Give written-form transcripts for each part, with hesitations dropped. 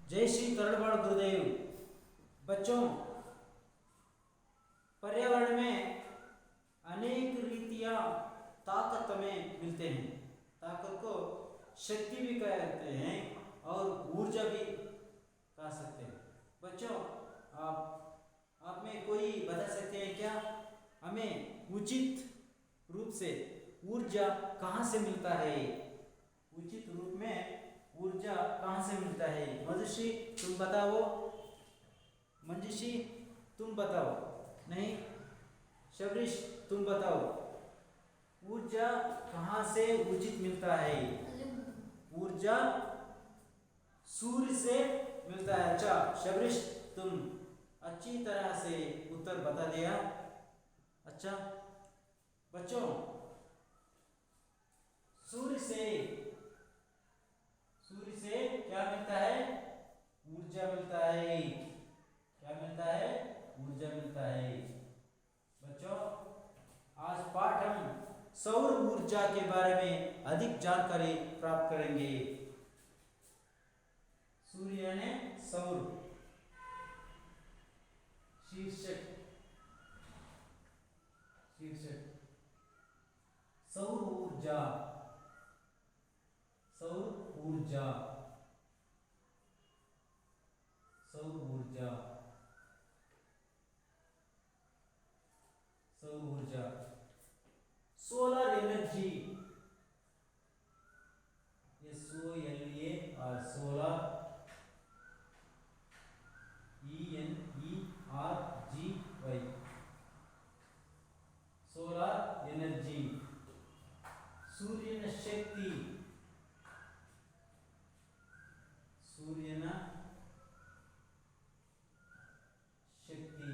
जय श्री करणवाड़ गुरुदेव। बच्चों, पर्यावरण में अनेक रीतियां ताकत में मिलते हैं। ताकत को शक्ति भी कहते हैं और ऊर्जा भी कह सकते हैं। बच्चों, आप में कोई बता सकते हैं क्या, हमें उचित रूप से ऊर्जा कहाँ से मिलता है? उचित रूप में ऊर्जा कहाँ से मिलता है? मधुश्री तुम बताओ। मंजुश्री तुम बताओ। नहीं, शबरीश तुम बताओ। ऊर्जा कहाँ से उचित मिलता है? ऊर्जा सूर्य से मिलता है। अच्छा शबरीश, तुम अच्छी तरह से उत्तर बता दिया। अच्छा बच्चों, सूर्य से क्या मिलता है? ऊर्जा मिलता है। क्या मिलता है? ऊर्जा मिलता है। बच्चों, आज पाठ हम सौर ऊर्जा के बारे में अधिक जानकारी प्राप्त करेंगे। सूर्य यानी सौर। शीर्षक सौर ऊर्जा। सौर ऊर्जा। सौर ऊर्जा। सौर ऊर्जा। Solar energy. SOLAR solar, ENERGY solar energy. सूर्यನ शक्ति। सूर्यನ शक्ति।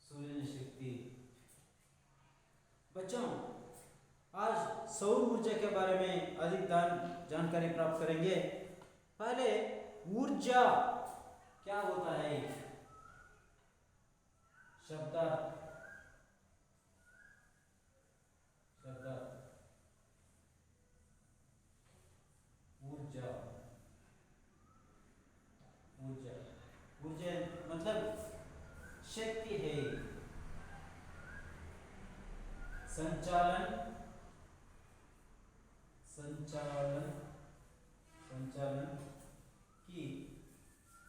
सूर्यन शक्ति। बच्चों, आज सौर ऊर्जा के बारे में अधिक जानकारी प्राप्त करेंगे। पहले ऊर्जा क्या होता है? शब्द ऊर्जा। ऊर्जा मतलब शक्ति है।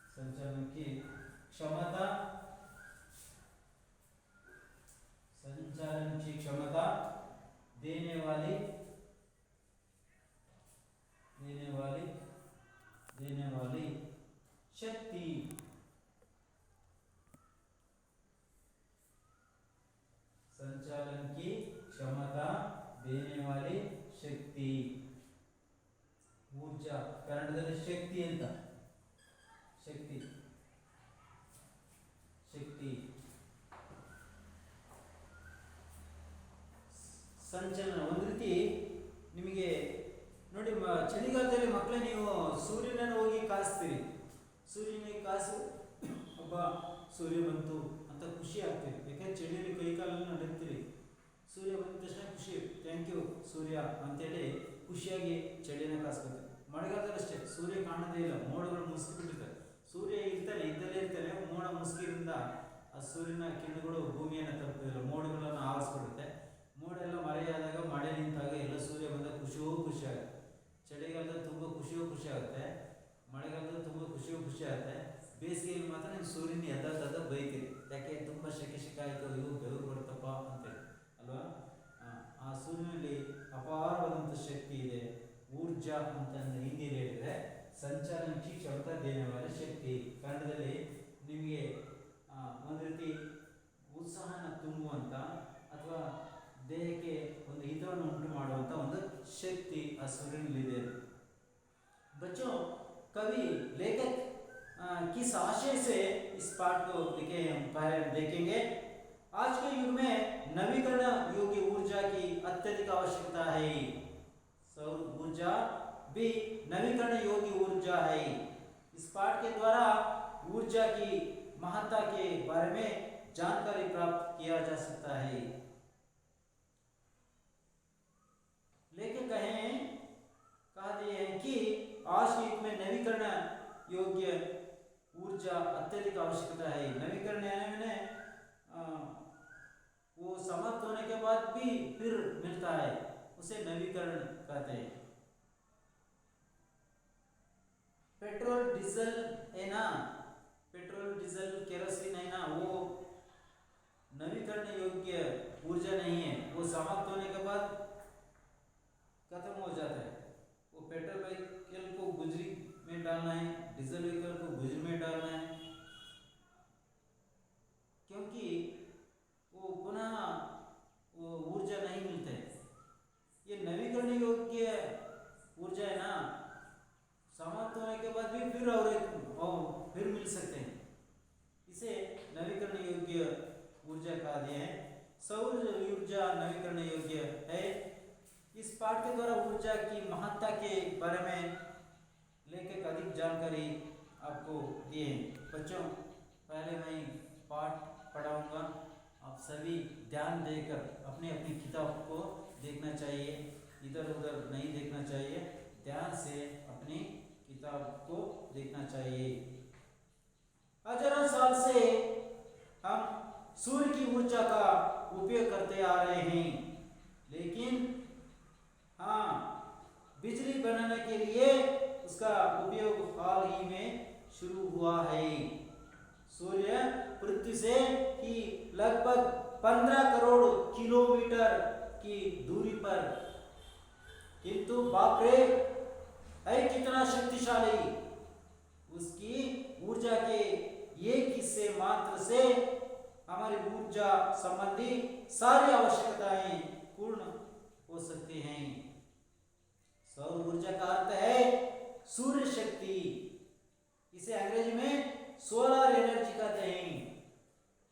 संचालन की क्षमता। संचालन की क्षमता देने वाली शक्ति। संचालन की क्षमता देने वाली शक्ति। ऊर्जा कನ್ನಡದಲ್ಲಿ ಶಕ್ತಿ ಅಂತ। ಶಕ್ತಿ ಸಂಚಲನ ಒಂದು ರೀತಿ ನಿಮಗೆ ನೋಡಿ, ಚಳಿಗಾಲದಲ್ಲಿ ಮಕ್ಕಳೇ ನೀವು ಸೂರ್ಯನನ್ನು ಹೋಗಿ ಕಾಯಿಸ್ತೀರಿ. ಸೂರ್ಯನಿಗೆ ಕಾಸು ಒಬ್ಬ ಸೂರ್ಯ ಬಂತು ಅಂತ ಖುಷಿ ಆಗ್ತೀರಿ. ಯಾಕಂದ್ರೆ ಚಳಿಯಲ್ಲಿ ಕೈಕಾಲನ್ನು ನಡೆಯುತ್ತೀರಿ. ಸೂರ್ಯ ಬಂದ ತಕ್ಷಣ ಖುಷಿ, ಥ್ಯಾಂಕ್ ಯು ಸೂರ್ಯ ಅಂತೇಳಿ ಖುಷಿಯಾಗಿ ಚಳಿನ ಕಾಸ್ಕೊತೀವಿ. ಮಳೆಗಾಲದಲ್ಲಿ ಅಷ್ಟೇ, ಸೂರ್ಯ ಕಾಣೋದೇ ಇಲ್ಲ, ಮೋಡಗಳು ಮುಸುಕಿಬಿಟ್ಟಿರ್ತಾರೆ. ಸೂರ್ಯ ಇದ್ದಲ್ಲೇ ಇರ್ತಾನೆ, ಮೋಡ ಮುಸುಕಿರಿಂದ ಆ ಸೂರ್ಯನ ಕಿರಣಗಳು ಭೂಮಿಯನ್ನು ತಲುಪೋದಿಲ್ಲ, ಮೋಡಗಳನ್ನು ಆವರಿಸ್ಬಿಡುತ್ತೆ. ಮೋಡ ಎಲ್ಲ ಮಳೆಯಾದಾಗ, ಮಳೆ ನಿಂತಾಗ ಎಲ್ಲ ಸೂರ್ಯ ಬಂದಾಗ ಖುಷಿ ಆಗುತ್ತೆ. ಚಳಿಗಾಲದಲ್ಲಿ ತುಂಬ ಖುಷಿ ಆಗುತ್ತೆ, ಮಳೆಗಾಲದಲ್ಲಿ ತುಂಬ ಖುಷಿ ಆಗುತ್ತೆ. ಬೇಸಿಗೆಯಲ್ಲಿ ಮಾತ್ರ ನೀವು ಸೂರ್ಯನ ಎದ್ದ ಬೈತೀರಿ. ಯಾಕೆ? ತುಂಬ ಶೆಕೆ ಆಯಿತು, ಇವು ಬೆವರು ಬರುತ್ತಪ್ಪ ಅಂತೇಳಿ ಅಲ್ವಾ? ಆ ಸೂರ್ಯನಲ್ಲಿ ಅಪಾರವಾದಂಥ ಶಕ್ತಿ ಇದೆ. ಊರ್ಜಾ ಅಂತ ಹಿಂದಿಯಲ್ಲಿ ಹೇಳಿದರೆ ಸಂಚಾಲನಕ್ಕೆ ಕ್ಷಮತಾ ದೇನವಾದ ಶಕ್ತಿ. ಕನ್ನಡದಲ್ಲಿ ನಿಮಗೆ ಒಂದು ರೀತಿ ಉತ್ಸಾಹನ ತುಂಬುವಂಥ ಅಥವಾ ದೇಹಕ್ಕೆ ಒಂದು ಹಿತವನ್ನು ಉಂಟು ಮಾಡುವಂಥ ಒಂದು ಶಕ್ತಿ ಆ ಸೂರ್ಯನಲ್ಲಿದೆ। बच्चों, कवि लेखक किस आशय से इस पाठ को लिखे हैं पहले देखेंगे। आज के युग में नवीकरण योग्य ऊर्जा की अत्यधिक आवश्यकता है। सौर ऊर्जा भी नवीकरण योग्य ऊर्जा है। इस पाठ के द्वारा ऊर्जा की महत्ता के बारे में जानकारी प्राप्त किया जा सकता है। लेखक योग्य ऊर्जा अत्यधिक आवश्यकता है। नवीकरण मैंने वो समाप्त होने के बाद भी फिर मिलता है, उसे नवीकरण कहते हैं। पेट्रोल डीजल है ना, पेट्रोल डीजल केरोसिन है ना, वो नवीकरण योग्य ऊर्जा नहीं है, वो समाप्त होने के बाद खत्म हो जाता है। वो पेट्रोल व्हीकल को गुजरी में डालना है, डीजल व्हीकल को गुजरी में डालना है, क्योंकि वो पुनः वो ऊर्जा नहीं मिलता है। ये नवीकरण योग्य ऊर्जा है ना, समाप्त होने के बाद भी फिर और फिर मिल सकते हैं, इसे नवीकरण योग्य ऊर्जा कहा गया है। सौर ऊर्जा नवीकरण योग्य है। इस पाठ के द्वारा ऊर्जा की महत्ता के बारे में लेखक अधिक जानकारी आपको दिए। बच्चों, पहले मैं पाठ पढ़ाऊंगा, आप सभी ध्यान देकर अपनी अपनी किताब को देखना चाहिए, इधर उधर नहीं देखना चाहिए, ध्यान से अपनी किताब को देखना चाहिए। हजारों साल से हम सूर्य की ऊर्जा का उपयोग करते आ रहे हैं, लेकिन हाँ, बिजली बनाने के लिए उसका उपयोग हाल ही में शुरू हुआ है। सूर्य पृथ्वी से ही लगभग 15 करोड़ किलोमीटर की दूरी पर, किंतु बाप रे है कितना शक्तिशाली। उसकी ऊर्जा के एक हिस्से मात्र से हमारी ऊर्जा संबंधी सारी आवश्यकताएं पूर्ण हो सकती हैं। सौर ऊर्जा का अर्थ है सूर्य शक्ति, इसे अंग्रेजी में सोलर एनर्जी कहते हैं।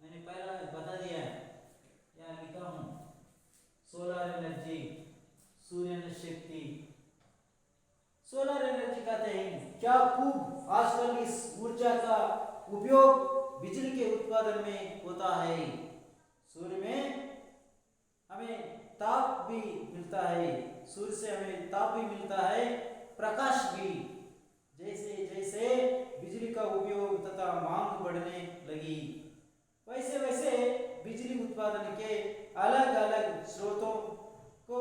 मैंने पहला बता दिया है, यहाँ लिखा हूं, सोलर एनर्जी, सूर्य शक्ति, सोलर एनर्जी कहते हैं। क्या खूब आजकल इस ऊर्जा का उपयोग बिजली के उत्पादन में होता है। सूर्य में हमें ताप भी मिलता है, सूर्य से हमें ताप भी मिलता है, प्रकाश भी। जैसे जैसे बिजली का उपयोग तथा मांग बढ़ने लगी, वैसे वैसे बिजली उत्पादन के अलग अलग स्रोतों को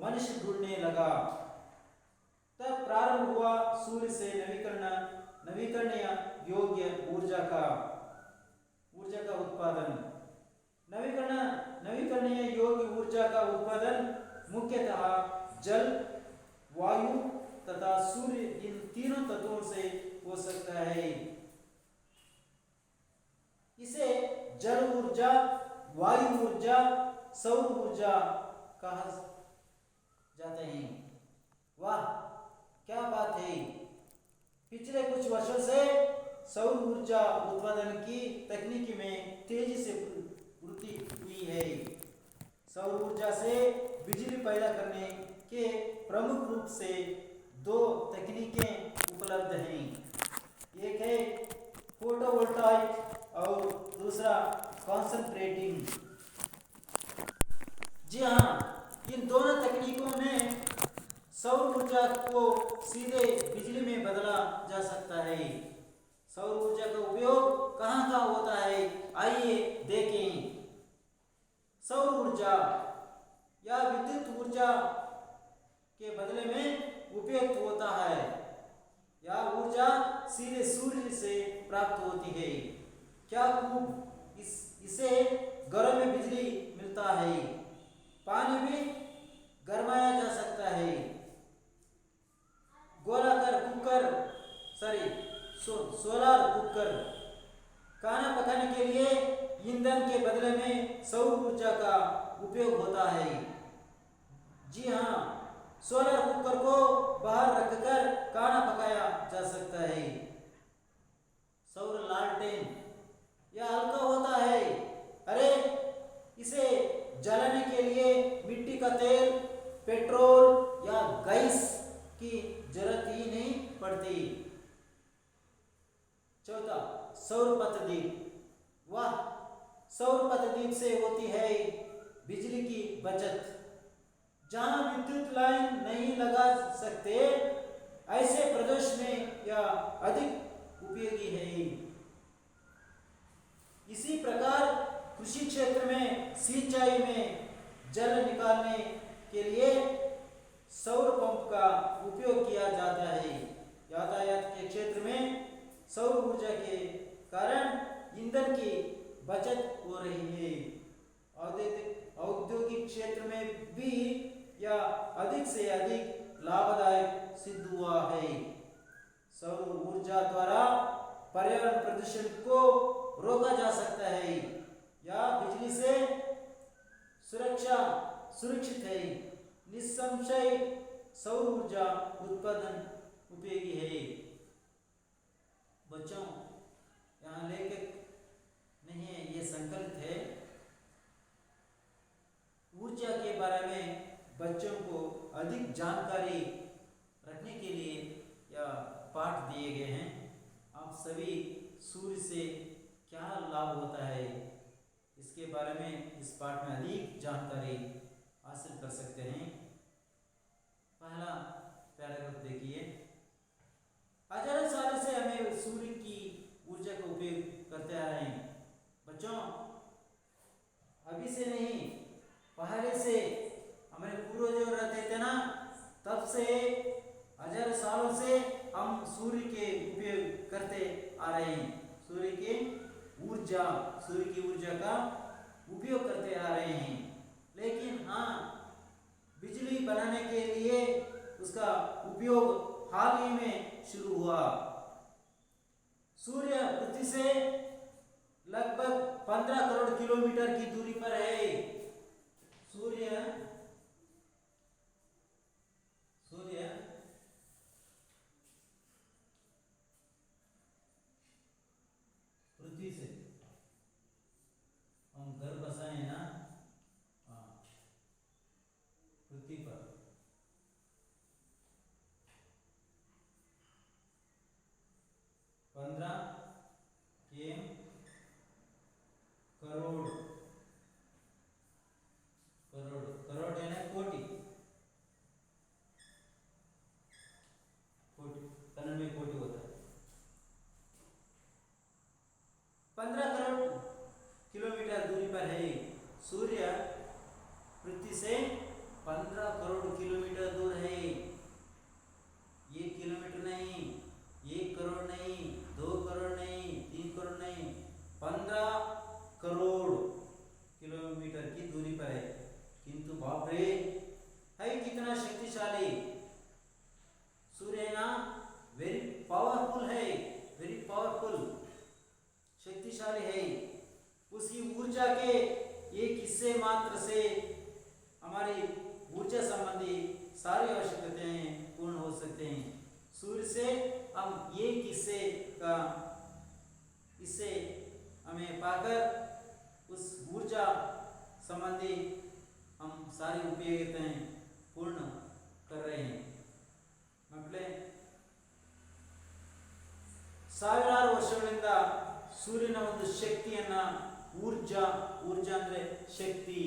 मनुष्य ढूंढने लगा। तब प्रारंभ हुआ सूर्य से नवीकरणीय योग्य ऊर्जा का उत्पादन। नवीकरणीय योग्य ऊर्जा का उत्पादन मुख्यतः जल, वायु तथा सूर्य, इन तीनों तत्वों से हो सकता है। इसे जल ऊर्जा, वायु ऊर्जा, सौर ऊर्जा कहा जाते हैं। वाह, क्या बात है। पिछले कुछ वर्षों से सौर ऊर्जा उत्पादन की तकनीक में तेजी से वृद्धि हुई है। सौर ऊर्जा से बिजली पैदा करने के प्रमुख रूप से दो तकनीकें उपलब्ध हैं। एक है फोटोवोल्टाइक और दूसरा कॉन्सेंट्रेटिंग। जी हाँ, इन दोनों तकनीकों में सौर ऊर्जा को सीधे बिजली में बदला जा सकता है। सौर ऊर्जा का उपयोग कहाँ कहाँ होता है, आइए देखें। सौर ऊर्जा या विद्युत ऊर्जा के बदले में उपयुक्त होता है। यह ऊर्जा सीधे सूर्य से प्राप्त होती है। क्या खूब, इसे घरों में बिजली मिलता है। पानी भी गरमाया जा सकता है। गोलाकार कुकर, सोलर कुकर, खाना पकाने के लिए ईंधन के बदले में सौर ऊर्जा का उपयोग होता है। जी हाँ, सोलर कुकर को बाहर रखकर खाना पकाया जा सकता है। सौर लालटेन, यह हल्का होता है। अरे, इसे जलाने के लिए मिट्टी का तेल, पेट्रोल या गैस की जरूरत ही नहीं पड़ती। चौथा, सौर पथदीप। वाह, सौर पथदीप से होती है बिजली की बचत। जहां विद्युत लाइन नहीं लगा सकते, ऐसे प्रदेश में या अधिक उपयोगी है। इसी प्रकार कृषि क्षेत्र में सिंचाई में जल निकालने के लिए सौर पंप का उपयोग किया जाता है। यातायात के क्षेत्र में सौर ऊर्जा के कारण ईंधन की बचत हो रही है। औद्योगिक क्षेत्र में भी यह अधिक से अधिक लाभदायक सिद्ध हुआ है। सौर ऊर्जा द्वारा पर्यावरण प्रदूषण को रोका जा सकता है। यह बिजली से सुरक्षित है। निस्संशय सौर ऊर्जा उत्पादन उपयोगी है। बच्चों, यहाँ लेखक नहीं है, ये संकलित है। ऊर्जा के बारे में बच्चों को अधिक जानकारी रखने के लिए यह पाठ दिए गए हैं। आप सभी सूर्य से क्या लाभ होता है इसके बारे में इस पाठ में अधिक जानकारी हासिल कर सकते हैं। पहला पैराग्राफ देखिए। हजारों सालों से हमें सूर्य की ऊर्जा का उपयोग करते आ रहे हैं। बच्चों, अभी से नहीं, पहले से हमारे पूर्वज रहते थे ना, तब से हजारों सालों से हम सूर्य के उपयोग करते आ रहे हैं। सूर्य की ऊर्जा का उपयोग करते आ रहे हैं। लेकिन हाँ, बिजली बनाने के लिए उसका उपयोग हाल ही में शुरू हुआ। सूर्य पृथ्वी से लगभग 15 करोड़ किलोमीटर की दूरी पर है। सूर्य पृथ्वी से हम घर बसाए ना, हाँ, पृथ्वी पर 15 करोड़ करोड़ है ना, कोटि कन्नड़ में कोटि होता है। 15 करोड़ किलोमीटर दूरी पर है सूर्य। पृथ्वी से 15 करोड़ किलोमीटर दूर है। 1 किलोमीटर नहीं, 1 करोड़ नहीं, 2 करोड़ नहीं, 3 करोड़ नहीं, 15 करोड़ किलोमीटर की दूरी पर है। किंतु बाप रे, है कितना शक्तिशाली सूर्य ना, वेरी पावरफुल है, वेरी पावरफुल, शक्तिशाली है। उसकी ऊर्जा के एक हिस्से मात्र से हमारी ऊर्जा संबंधी सारी आवश्यकताएं पूर्ण हो सकते हैं। सूर्य से हम एक इससे हमें पाकर उस ऊर्जा संबंधी हम सारी उपयोगिताएं पूर्ण कर रहे हैं। मಕ್ಕಳೇ, ಸಾವಿರಾರು ವರ್ಷಗಳಿಂದ ಸೂರ್ಯನ ಒಂದು ಶಕ್ತಿಯನ್ನ ಊರ್ಜಾ ಅಂದ್ರೆ ಶಕ್ತಿ,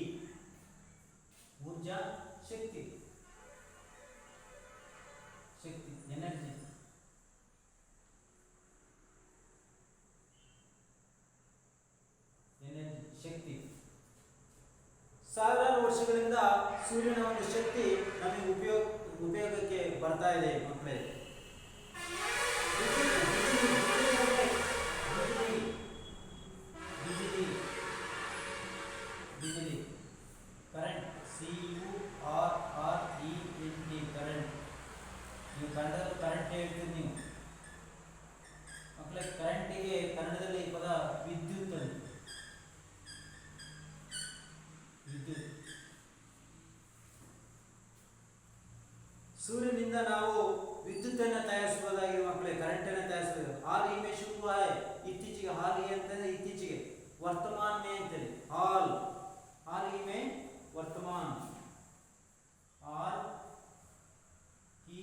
ಶಕ್ತಿ ಎನರ್ಜಿ, ಶಕ್ತಿ. ಸಾವಿರಾರು ವರ್ಷಗಳಿಂದ ಸೂರ್ಯನ ಒಂದು ಶಕ್ತಿ ನಮಗೆ ಉಪಯೋಗಕ್ಕೆ ಬರ್ತಾ ಇದೆ ಮಕ್ಕಳೇ. बिजली करंट, CURRENT, करंट. ನೀವು ಕನ್ನಡದಲ್ಲಿ ಕರೆಂಟ್ ಹೇಳ್ತೀರಿ ನೀವು ಮಕ್ಕಳೇ. ಕರೆಂಟಿಗೆ ಕನ್ನಡದಲ್ಲಿ ಪದ ವಿದ್ಯುತ್ ಅಂತ. ವಿದ್ಯುತ್. ಸೂರ್ಯನಿಂದ ನಾವು ವಿದ್ಯುತ್ತನ್ನು ತಯಾರಿಸಬಹುದಾಗಿದೆ ಮಕ್ಕಳೇ, ಕರೆಂಟ್ ಅನ್ನು ತಯಾರಿಸಬಹುದು. हाल ही में शुरू हुआ है, इत्तीचೆಗೆ. हाल ही ಅಂತಂದ್ರೆ इत्तीचೆಗೆ, वर्तमान में ಅಂತೇಳಿ. हाल ही में, वर्तमान, हाल ही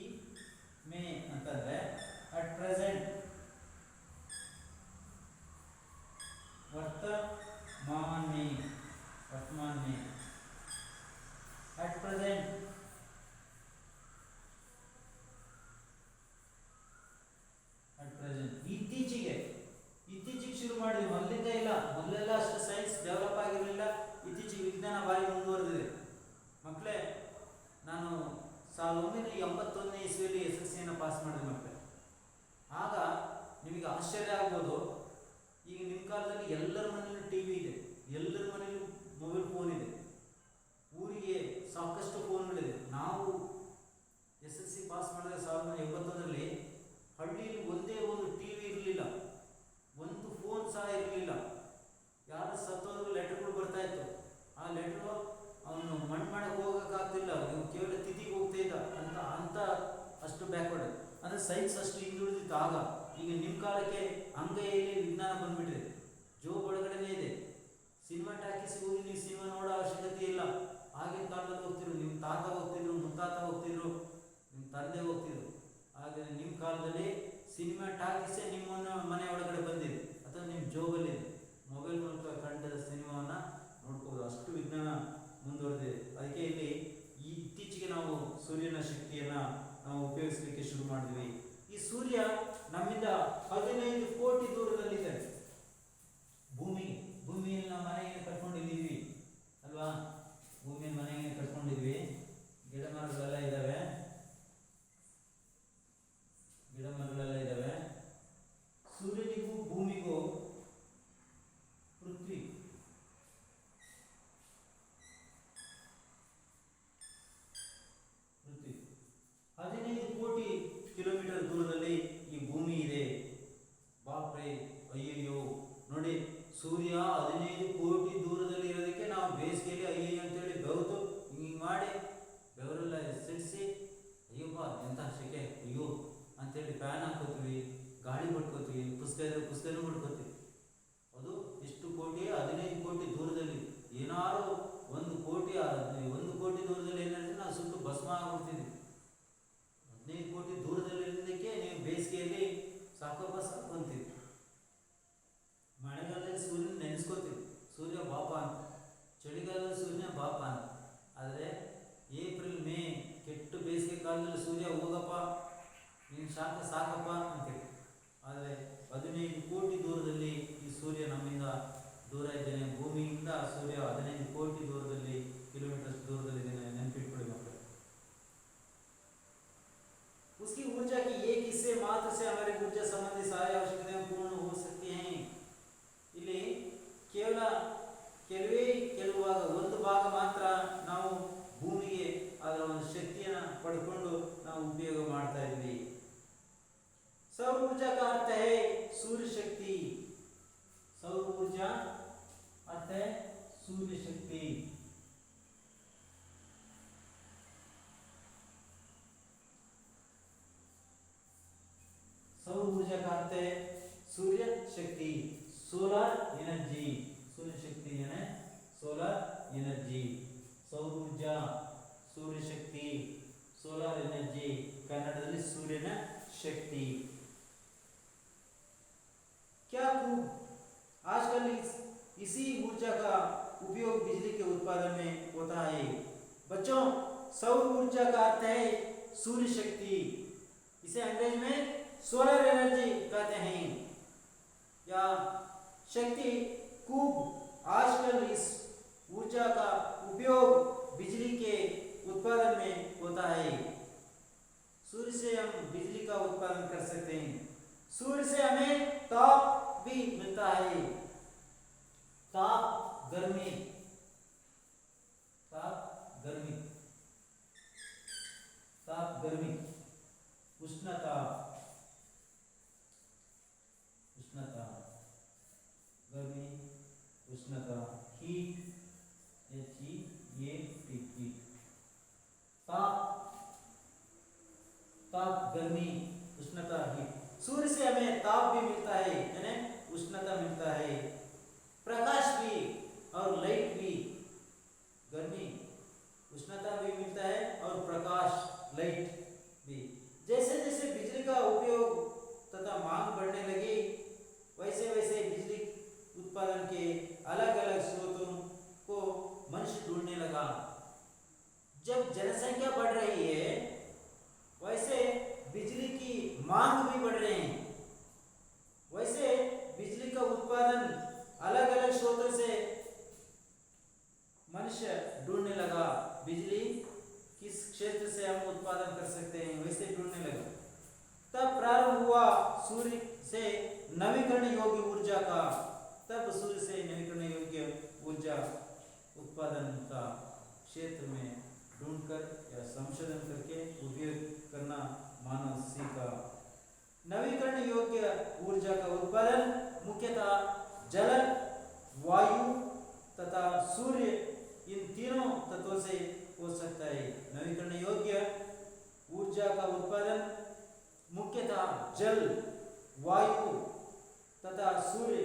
में ಅಂತಂದ್ರೆ at present, वर्तमान में, at present, ಇತ್ತೀಚೆಗೆ 1981ನೇ ಇಸ್ವಿಯಲ್ಲಿ SSLCಯನ್ನು ಪಾಸ್ ಮಾಡಿದ ಮಕ್ಕಳು. ಆಗ ನಿಮಗೆ ಆಶ್ಚರ್ಯ ಆಗ್ಬೋದು, ಈಗ ನಿಮ್ಮ ಕಾಲದಲ್ಲಿ ಎಲ್ಲರ ಮನೆಯಲ್ಲೂ ಟಿವಿ ಇದೆ, ಎಲ್ಲರ ಮನೆಯಲ್ಲೂ ಮೊಬೈಲ್ ಫೋನ್ ಇದೆ, ಊರಿಗೆ ಸಾಕಷ್ಟು ಫೋನ್ಗಳಿದೆ. ನಾವು SSLC ಪಾಸ್ ಮಾಡಿದ 1981ರಲ್ಲಿ ಹಳ್ಳಿಯಲ್ಲಿ ಒಂದೇ ಒಂದು ಟಿವಿ ಇರಲಿಲ್ಲ, ಒಂದು ಫೋನ್ ಸಹ ಇರಲಿಲ್ಲ. ಯಾರು ಸತ್ತೋದ್ರು ಲೆಟರ್ಗಳು ಬರ್ತಾ ಇತ್ತು. ಆ ಲೆಟ್ರು ಅವನು ಮಣ್ಣು ಮಾಡಕ್ಕೆ ಹೋಗೋಕ್ಕಾಗ್ತಿಲ್ಲ, ಇವು ಕೇವಲ ತಿಥಿಗೆ ಹೋಗ್ತಾ ಇದ್ದ ಅಂತ ಅಷ್ಟು ಬ್ಯಾಕ್ವರ್ಡ್, ಅಂದರೆ ಸೈನ್ಸ್ ಅಷ್ಟು ಹಿಂದುಳಿದಿತ್ತು ಆಗ. ಈಗ ನಿಮ್ಮ ಕಾಲಕ್ಕೆ ಅಂಗೈಯಲ್ಲಿ ವಿಜ್ಞಾನ ಬಂದ್ಬಿಟ್ಟಿದೆ, ಜೋಬ್ ಒಳಗಡೆನೇ ಇದೆ. ಸಿನಿಮಾ ಟಾಕೀಸ್ ಹೋಗಿ ನೀವು ಸಿನಿಮಾ ನೋಡೋ ಅವಶ್ಯಕತೆ ಇಲ್ಲ. ಆಗಿನ ಕಾಲದಲ್ಲಿ ಹೋಗ್ತಿದ್ರು, ನಿಮ್ಮ ತಾತ ಹೋಗ್ತಿದ್ರು, ಮುತ್ತಾತ ಹೋಗ್ತಿದ್ರು, ನಿಮ್ಮ ತಂದೆ ಹೋಗ್ತಿದ್ರು. ಆದರೆ ನಿಮ್ಮ ಕಾಲದಲ್ಲಿ ಸಿನಿಮಾ ಟಾಕೀಸೇ ನಿಮ್ಮ ಮನೆ ಒಳಗಡೆ ಬಂದಿದೆ ಅಥವಾ ನಿಮ್ಮ ಜೋಬಲ್ಲಿದೆ. ಮೊಬೈಲ್ ಮೂಲಕ ಕಂಡ ಸಿನಿಮಾವನ್ನು ನೋಡ್ಬೋದು, ಅಷ್ಟು ವಿಜ್ಞಾನ ಮುಂದುವರೆದಿದೆ. ಅದಕ್ಕೆ ಇಲ್ಲಿ ಇತ್ತೀಚೆಗೆ ನಾವು ಸೂರ್ಯನ ಶಕ್ತಿಯನ್ನು ನಾವು ಉಪಯೋಗಿಸಲಿಕ್ಕೆ ಶುರು ಮಾಡಿದ್ವಿ. ಈ ಸೂರ್ಯ ನಮ್ಮಿಂದ 15 ಕೋಟಿ ದೂರದಲ್ಲಿದ್ದಾನೆ. ಭೂಮಿಯಲ್ಲಿ ನಾವು ಮನೆಯನ್ನು ಕಟ್ಕೊಂಡಿದ್ದೀವಿ ಅಲ್ವಾ? ಭೂಮಿಯಲ್ಲಿ ಮನೆಯನ್ನು ಕಟ್ಕೊಂಡಿದ್ವಿ, ಗಿಡ ಮರಗಳೆಲ್ಲ ಇದ್ದಾವೆ, ಸೂರ್ಯನಿಗೂ ಭೂಮಿಗೂ ಪೃಥ್ವಿ 15 ಕೋಟಿ ಕಿಲೋಮೀಟರ್ ದೂರದಲ್ಲಿ ಈ ಭೂಮಿ ಇದೆ. ಬಾಪ್ರೆ, ಅಯ್ಯಯ್ಯೋ ನೋಡಿ, ಸೂರ್ಯ 15 ಕೋಟಿ ದೂರದಲ್ಲಿ ಇರೋದಕ್ಕೆ ನಾವು ಬೇಸಿಗೆಯಲ್ಲಿ ಅಯ್ಯಯ್ಯೋ ಅಂತೇಳಿ ಬೆವತು ಹಿಂಗೆ ಮಾಡಿ ಬೆವರೆಲ್ಲ ಸಿಡಿಸಿ ಅಯ್ಯಪ್ಪ ಎಂಥ ಸೆಕೆ ಅಯ್ಯೋ ಅಂತೇಳಿ ಫ್ಯಾನ್ ಹಾಕೋತೀವಿ, ಗಾಳಿ ಬಿಡ್ಕೋತೀವಿ, ಪುಸ್ತಕನೂ ಬಿಡ್ಕೋತೀವಿ. ಅದು ಎಷ್ಟು ಕೋಟಿ? 15 ಕೋಟಿ ದೂರದಲ್ಲಿ. ಏನಾರು 1 ಕೋಟಿ ದೂರದಲ್ಲಿ ಏನಾದ್ರೆ ನಾವು ಸುಟ್ಟು ಭಸ್ಮ ಆಗ್ಬಿಡ್ತಿದ್ವಿ. 15 ಕೋಟಿ ದೂರದಲ್ಲಿ ಇರೋದಕ್ಕೆ ನೀವು ಬೇಸಿಗೆಯಲ್ಲಿ ಸಾಕಪ್ಪ ಸಾಕು ಅಂತೀವಿ. ಮಳೆಗಾಲದಲ್ಲಿ ಸೂರ್ಯನ ನೆನೆಸ್ಕೋತೀವಿ, ಸೂರ್ಯ ಬಾಪ ಅಂತ. ಚಳಿಗಾಲದಲ್ಲಿ ಸೂರ್ಯನ ಬಾಪ ಅಂತ. ಆದರೆ ಏಪ್ರಿಲ್ ಮೇ ಕೆಟ್ಟು ಬೇಸಿಗೆ ಕಾಲದಲ್ಲಿ ಸೂರ್ಯ ಹೋಗಪ್ಪ ನೀನು ಸಾಕಪ್ಪ ಅಂತೀವಿ. ಆದರೆ 15 ಕೋಟಿ ದೂರದಲ್ಲಿ ಈ ಸೂರ್ಯ ನಮ್ಮಿಂದ ದೂರ ಇದ್ದೇನೆ. ಭೂಮಿಯಿಂದ ಸೂರ್ಯ 15 ಕೋಟಿ ದೂರದಲ್ಲಿ ಕಿಲೋಮೀಟರ್ಸ್ ದೂರದಲ್ಲಿದ್ದೇನೆ, ನೆನಪಿಟ್ಕೊಳ್ಳಿ ಮಕ್ಕಳು. उसकी ऊर्जा की एक हिस्से मात्र से हमारे ऊर्जा संबंधी सारी आवश्यकताएं पूर्ण हो सकती हैं. ಇಲ್ಲಿ ಕೆಲವಾಗ ಒಂದು ಭಾಗ ಮಾತ್ರ ನಾವು ಭೂಮಿಗೆ ಅದರ ಒಂದು ಶಕ್ತಿಯನ್ನು ಪಡ್ಕೊಂಡು ನಾವು ಉಪಯೋಗ ಮಾಡ್ತಾ ಇದ್ವಿ. सौर ऊर्जा का अर्थ है सूर्य शक्ति. सौर ऊर्जा अर्थ है सूर्य शक्ति. सौर ऊर्जा का अर्थ है सूर्य शक्ति, सोलर एनर्जी. सूर्य शक्ति यानी सोलर एनर्जी. सौर ऊर्जा, सूर्य शक्ति, सोलर एनर्जी, ಕನ್ನಡದಲ್ಲಿ ಸೂರ್ಯನ शक्ति. क्या खूब आजकल इसी ऊर्जा का उपयोग बिजली के उत्पादन में होता है. बच्चों, सौर ऊर्जा का अर्थ है सूर्य शक्ति. इसे अंग्रेजी में सोलर एनर्जी कहते हैं या शक्ति खूब. आजकल इस ऊर्जा का उपयोग बिजली के उत्पादन में होता है. सूर्य से हम बिजली का उत्पादन कर सकते हैं. सूर्य से हमें ताप भी मिलता है. ताप गर्मी, उष्णता, गर्मी, उष्णता, हीट, हीट. ताप गर्मी, उष्णता, हीट. सूर्य से हमें ताप भी मिलता है यानी उष्णता मिलता है. प्रकाश भी और लाइट भी, गर्मी उष्णता भी मिलता है और प्रकाश लाइट भी. जैसे जैसे बिजली का उपयोग तथा मांग बढ़ने लगी वैसे वैसे बिजली उत्पादन के अलग अलग स्रोतों को मनुष्य ढूंढने लगा. जब जनसंख्या बढ़ रही है वैसे बिजली की मांग भी बढ़ रहे हैं. वैसे बिजली का उत्पादन अलग अलग स्रोतों से मनुष्य ढूंढने लगा. बिजली किस क्षेत्र से हम उत्पादन कर सकते हैं, वैसे ढूंढने लगा। तब प्रारंभ हुआ सूर्य से नवीकरण योग्य ऊर्जा का, तब सूर्य से नवीकरण योग्य ऊर्जा उत्पादन का क्षेत्र में ढूंढकर या संशोधन करके उपयोग करना मानव सीखा। नवीकरण योग्य ऊर्जा का उत्पादन मुख्यतः जल, वायु तथा सूर्य, इन तीनों तत्वों से हो सकता है। नवीकरण योग्य ऊर्जा का उत्पादन मुख्यतः जल, वायु तथा सूर्य,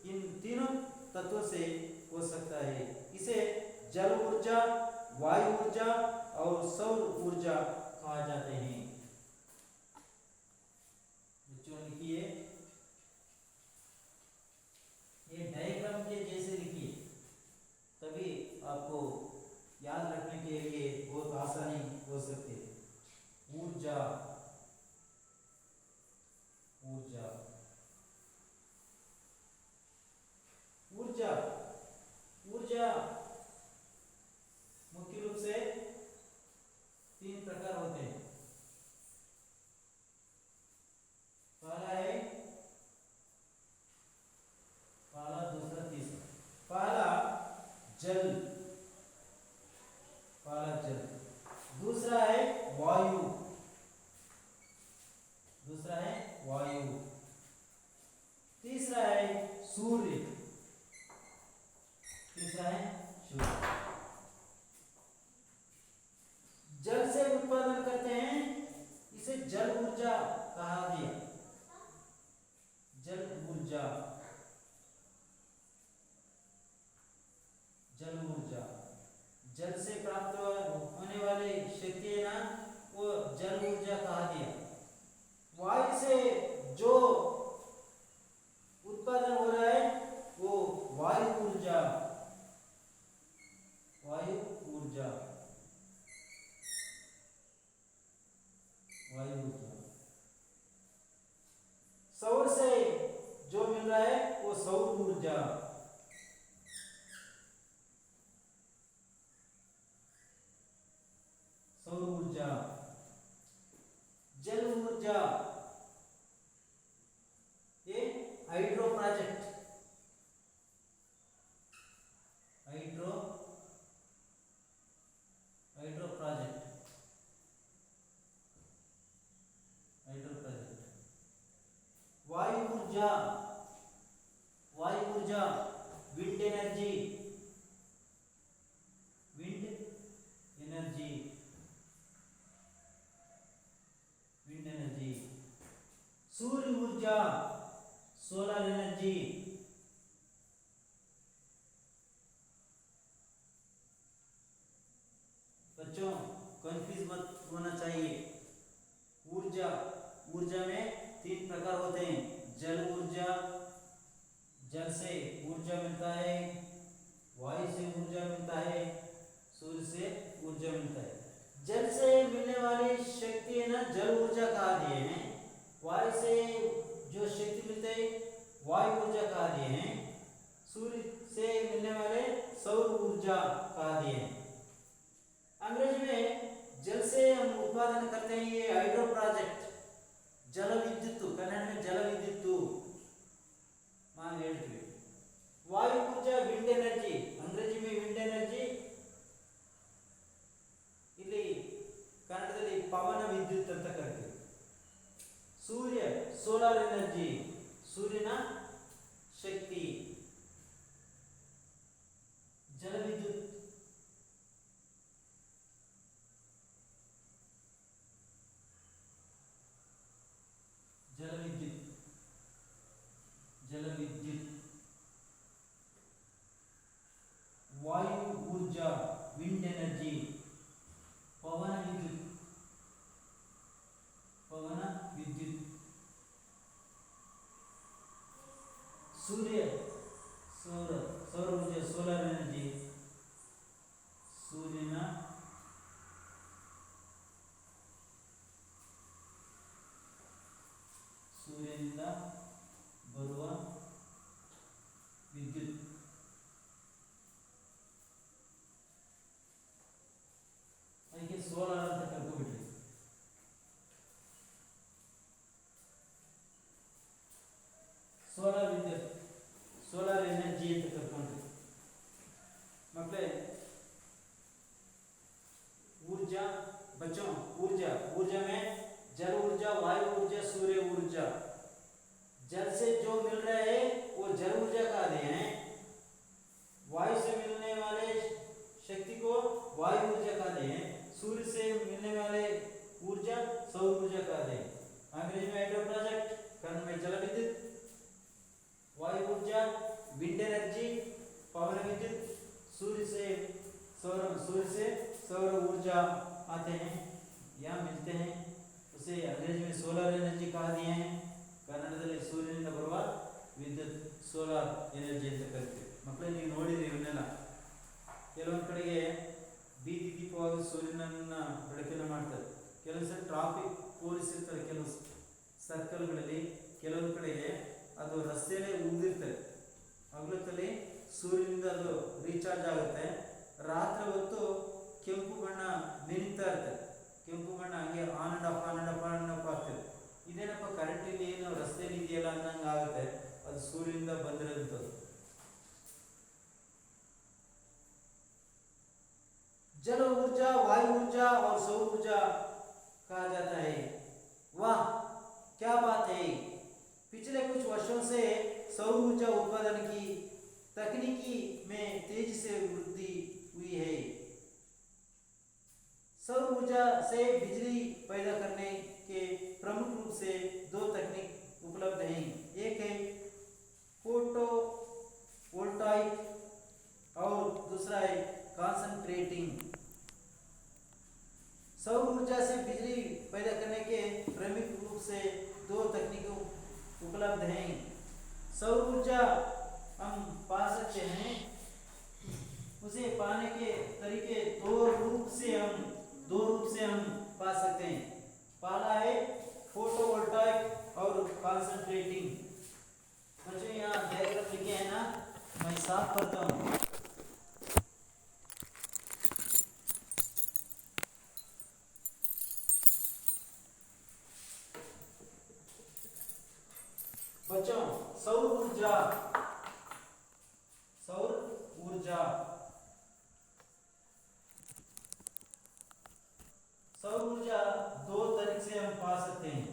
इन तीनों तत्वों से हो सकता है। इसे जल ऊर्जा, वायु ऊर्जा और सौर ऊर्जा कहा जाते हैं। बच्चों लिखिए, ये डायग्राम के जैसे लिखिए, तभी आपको याद रखने के लिए बहुत आसानी हो सकती है। ऊर्जा, ऊर्जा, ऊर्जा, ऊर्जा मुख्य रूप से तीन प्रकार होते हैं। पहला है, पहला, दूसरा, तीसरा। पहला जल, पहला जल। दूसरा है वायु, दूसरा है वायु। तीसरा है सूर्य, तीसरा है सूर्य। जल से उत्पादन करते हैं, इसे जल ऊर्जा कहा गया। जल ऊर्जा, जल ऊर्जा, जल से प्राप्त होने वाली शक्ति है ना, वो जल ऊर्जा कहा गया। वायु से जो उत्पादन हो रहा है वो वायु ऊर्जा, वायु ऊर्जा, वायु ऊर्जा। सौर से जो मिल रहा है वो सौर ऊर्जा, सौर ऊर्जा। जल ऊर्जा, ये hydro project, hydro, hydro project, hydro project. वायु ऊर्जा, वायु ऊर्जा, wind energy, wind energy, wind energy. सूर्य ऊर्जा, सोलर एनर्जी। बच्चों कंफ्यूज मत होना चाहिए। ऊर्जा, ऊर्जा में तीन प्रकार होते हैं। जल ऊर्जा, जल से ऊर्जा मिलता है, वायु से ऊर्जा मिलता है, सूर्य से ऊर्जा मिलता है। जल से मिलने वाली शक्ति है ना, जल ऊर्जा कहा दिए हैं। वायु से जो शक्ति मिलती है वायु ऊर्जा कहा दिए हैं। सूर्य से मिलने वाले सौर ऊर्जा कहा दिए हैं। अंग्रेजी में जल से हम उत्पादन करते हैं ये हाइड्रो प्रोजेक्ट, जल विद्युत, कन्नड़ में जल विद्युत मान ಹೇಳ್ತೀವಿ। वायु ऊर्जा विंड एनर्जी, अंग्रेजी में विंड एनर्जी, ಇಲ್ಲಿ ಕನ್ನಡದಲ್ಲಿ ಪವನ ವಿದ್ಯುತ್ ಅಂತ ಕರೀತೀವಿ। सूर्य सोलर एनर्जी, सूर्यನ शक्ति। जल विद्युत, जल विद्युत, जल विद्युत। वायु ऊर्जा विंड एनर्जी, पवन विद्युत, पवन विद्युत। सूर्य, सौर, सौर ऊर्जा सोलर एनर्जी, सूर्यನ सूर्यनिंद ಬರುವ ವಿದ್ಯುತ್। ಅದಕ್ಕೆ ಸೋಲಾರ್ ಅಂತ ऊर्जा, ऊर्जा में जल ऊर्जा, वायु ऊर्जा, सूर्य ऊर्जा। जल से जो मिल रहा है वो जल ऊर्जा कहते हैं, वायु से मिलने वाले शक्ति को वायु ऊर्जा कहते हैं, सूर्य से मिलने वाले ऊर्जा सौर ऊर्जा कहते हैं। अंग्रेजी में हाइड्रो प्रोजेक्ट, कन्नड़ में जल विद्युत। वायु ऊर्जा विंड एनर्जी, पवन विद्युत। सूर्य से सौर ऊर्जा आते हैं, यहाँ मिलते हैं, उसे अंग्रेजी में सोलर एनर्जी कहा दिए हैं, ಕನ್ನಡದಲ್ಲಿ ಸೂರ್ಯನಿಂದ ಬರುವ ವಿದ್ಯುತ್ ಸೋಲಾರ್ ಎನರ್ಜಿ ಅಂತ ಕರಿತೀವಿ. ಮಕ್ಕಳೇ ನೀವು ನೋಡಿದ್ರಿ ಇವನ್ನೆಲ್ಲ. ಕೆಲವೊಂದು ಕಡೆಗೆ ಬೀದಿ ದೀಪವಾಗಿ ಸೂರ್ಯನನ್ನ ಬೆಳಕನ್ನು ಮಾಡ್ತಾರೆ, ಕೆಲವು ಸಲ ಟ್ರಾಫಿಕ್ ಪೊಲೀಸ್ ಇರ್ತಾರೆ ಕೆಲವು ಸರ್ಕಲ್ಗಳಲ್ಲಿ, ಕೆಲವೊಂದು ಕಡೆಗೆ ಅದು ರಸ್ತೆಯಲ್ಲೇ ಉಳಿದಿರ್ತಾರೆ. ಹಗಲೊತ್ತಲ್ಲಿ ಸೂರ್ಯನಿಂದ ಅದು ರೀಚಾರ್ಜ್ ಆಗುತ್ತೆ, ರಾತ್ರಿ ಹೊತ್ತು ಕೆಂಪು ಬಣ್ಣ ಮಿನಿತಾ ಇರುತ್ತೆ, ಕೆಂಪು ಬಣ್ಣ ಹಂಗೆ ಆನ್ ಅಂಡ್ ಆಫ್ ಆಗ್ತದೆ. ಇದೇನಪ್ಪ ಕರೆಂಟ್ ಇಲ್ಲಿ ಏನು ರಸ್ತೆಯಲ್ಲಿ ಇದೆಯಲ್ಲ ಅನ್ನಂಗೆ ಆಗುತ್ತೆ, ಅದು ಸೂರ್ಯನಿಂದ ಬಂದಿರೋಂಥದ್ದು. जल ऊर्जा, वायु ऊर्जा और सौर ऊर्जा कहा जाता है। वाह क्या बात है! पिछले कुछ वर्षों से सौर ऊर्जा उत्पादन की तकनीकी में तेजी से वृद्धि हुई है। सौर ऊर्जा से बिजली पैदा करने के प्रमुख रूप से दो तकनीक उपलब्ध हैं। एक है फोटो वोल्टाइक और दूसरा है कॉन्सेंट्रेटिंग। सौर ऊर्जा से बिजली पैदा करने के प्रमुख रूप से दो तकनीकें उपलब्ध हैं। सौर ऊर्जा हम पा सकते हैं, उसे पाने के तरीके दो रूप से हम पा सकते हैं। पहला है फोटोवोल्टाइक और कॉन्सेंट्रेटिंग। बच्चों यहाँ डायग्राम लिखे हैं ना, मैं साफ करता हूँ। बच्चों सौर ऊर्जा दो तरीके से हम पा सकते हैं।